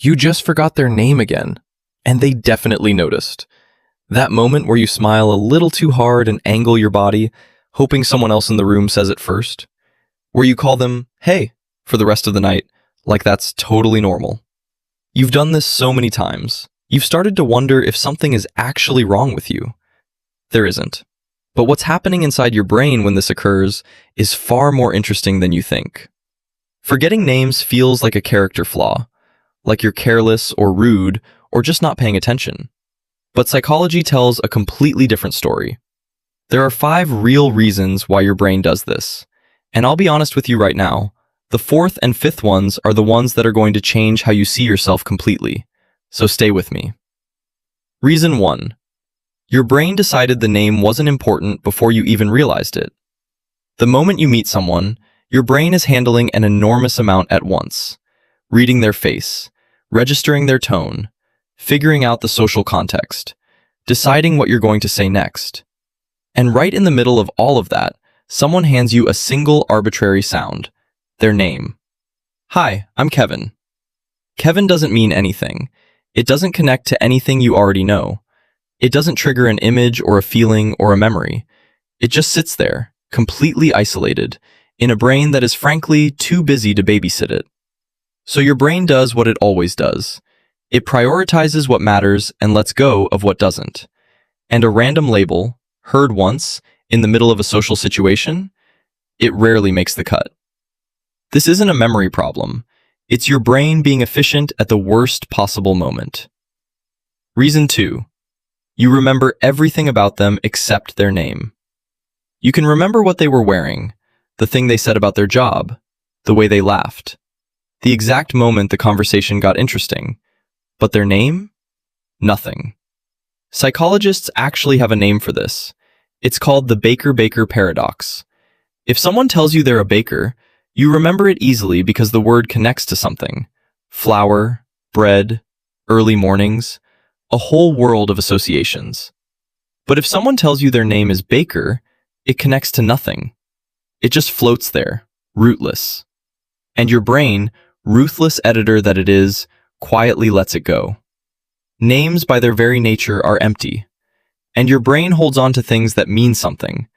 You just forgot their name again, and they definitely noticed. That moment where you smile a little too hard and angle your body, hoping someone else in the room says it first. Where you call them, "Hey," for the rest of the night, like that's totally normal. You've done this so many times. You've started to wonder if something is actually wrong with you. There isn't. But what's happening inside your brain when this occurs is far more interesting than you think. Forgetting names feels like a character flaw, like you're careless or rude or just not paying attention. But psychology tells a completely different story. There are 5 real reasons why your brain does this. And I'll be honest with you right now, the 4th and 5th ones are the ones that are going to change how you see yourself completely. So stay with me. Reason 1. Your brain decided the name wasn't important before you even realized it. The moment you meet someone, your brain is handling an enormous amount at once. Reading their face, registering their tone, figuring out the social context, deciding what you're going to say next. And right in the middle of all of that, someone hands you a single arbitrary sound, their name. Hi, I'm Kevin. Kevin doesn't mean anything. It doesn't connect to anything you already know. It doesn't trigger an image or a feeling or a memory. It just sits there, completely isolated, in a brain that is frankly too busy to babysit it. So your brain does what it always does. It prioritizes what matters and lets go of what doesn't. And a random label, heard once, in the middle of a social situation, it rarely makes the cut. This isn't a memory problem. It's your brain being efficient at the worst possible moment. Reason 2. You remember everything about them except their name. You can remember what they were wearing, the thing they said about their job, the way they laughed, the exact moment the conversation got interesting. But their name? Nothing. Psychologists actually have a name for this. It's called the Baker-Baker paradox. If someone tells you they're a baker, you remember it easily because the word connects to something. Flour, bread, early mornings, a whole world of associations. But if someone tells you their name is Baker, it connects to nothing. It just floats there, rootless. And your brain, ruthless editor that it is, quietly lets it go. Names by their very nature are empty. And your brain holds on to things that mean something.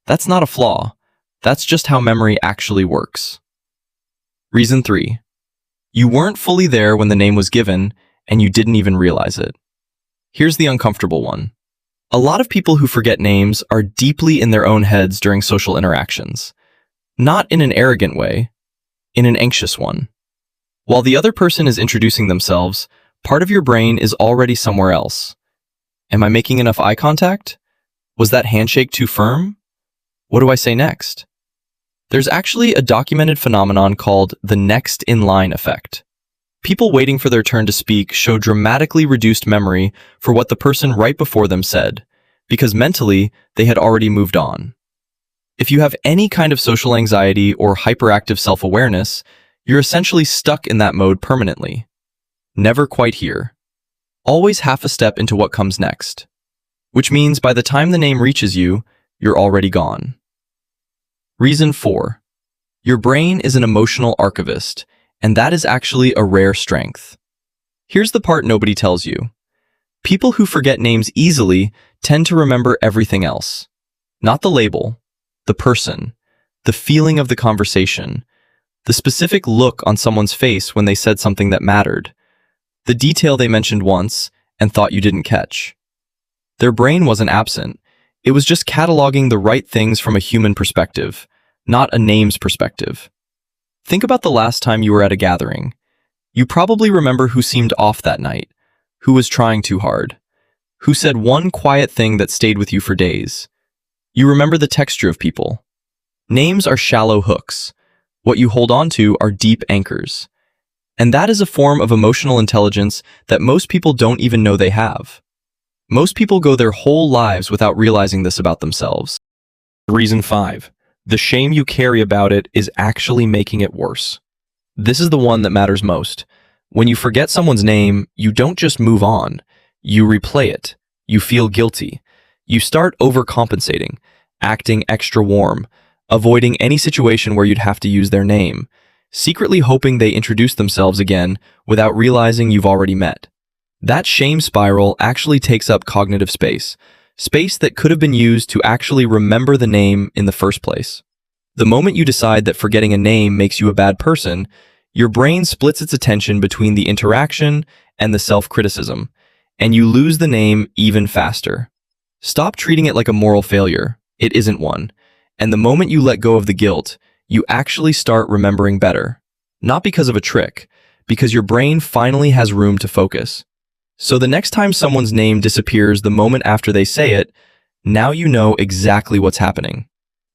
That's not a flaw. That's just how memory actually works. Reason 3. You weren't fully there when the name was given, and you didn't even realize it. Here's the uncomfortable one. A lot of people who forget names are deeply in their own heads during social interactions. Not in an arrogant way, in an anxious one. While the other person is introducing themselves, part of your brain is already somewhere else. Am I making enough eye contact? Was that handshake too firm? What do I say next? There's actually a documented phenomenon called the next in line effect. People waiting for their turn to speak show dramatically reduced memory for what the person right before them said, because mentally they had already moved on. If you have any kind of social anxiety or hyperactive self-awareness, you're essentially stuck in that mode permanently. Never quite here. Always half a step into what comes next. Which means by the time the name reaches you, you're already gone. Reason 4. Your brain is an emotional archivist, and that is actually a rare strength. Here's the part nobody tells you. People who forget names easily tend to remember everything else. Not the label, the person, the feeling of the conversation, the specific look on someone's face when they said something that mattered, the detail they mentioned once and thought you didn't catch. Their brain wasn't absent. It was just cataloging the right things from a human perspective, not a name's perspective. Think about the last time you were at a gathering. You probably remember who seemed off that night, who was trying too hard, who said one quiet thing that stayed with you for days. You remember the texture of people. Names are shallow hooks. What you hold on to are deep anchors. And that is a form of emotional intelligence that most people don't even know they have. Most people go their whole lives without realizing this about themselves. Reason 5. The shame you carry about it is actually making it worse. This is the one that matters most. When you forget someone's name, you don't just move on. You replay it. You feel guilty. You start overcompensating, acting extra warm, avoiding any situation where you'd have to use their name. secretly hoping they introduce themselves again without realizing you've already met. That shame spiral actually takes up cognitive space, space that could have been used to actually remember the name in the first place. The moment you decide that forgetting a name makes you a bad person, your brain splits its attention between the interaction and the self-criticism, and you lose the name even faster. Stop treating it like a moral failure. It isn't one. And the moment you let go of the guilt, you actually start remembering better. Not because of a trick, because your brain finally has room to focus. So the next time someone's name disappears the moment after they say it, now you know exactly what's happening.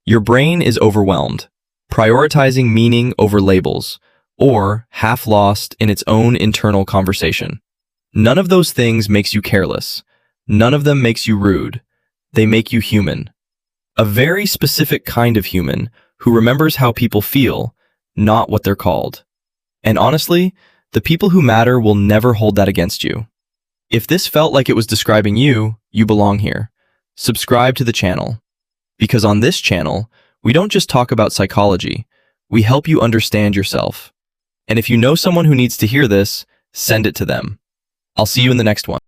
Your brain is overwhelmed, prioritizing meaning over labels, or half lost in its own internal conversation. None of those things makes you careless. None of them makes you rude. They make you human. A very specific kind of human who remembers how people feel, not what they're called. And honestly, the people who matter will never hold that against you. If this felt like it was describing you, you belong here. Subscribe to the channel. Because on this channel, we don't just talk about psychology, we help you understand yourself. And if you know someone who needs to hear this, send it to them. I'll see you in the next one.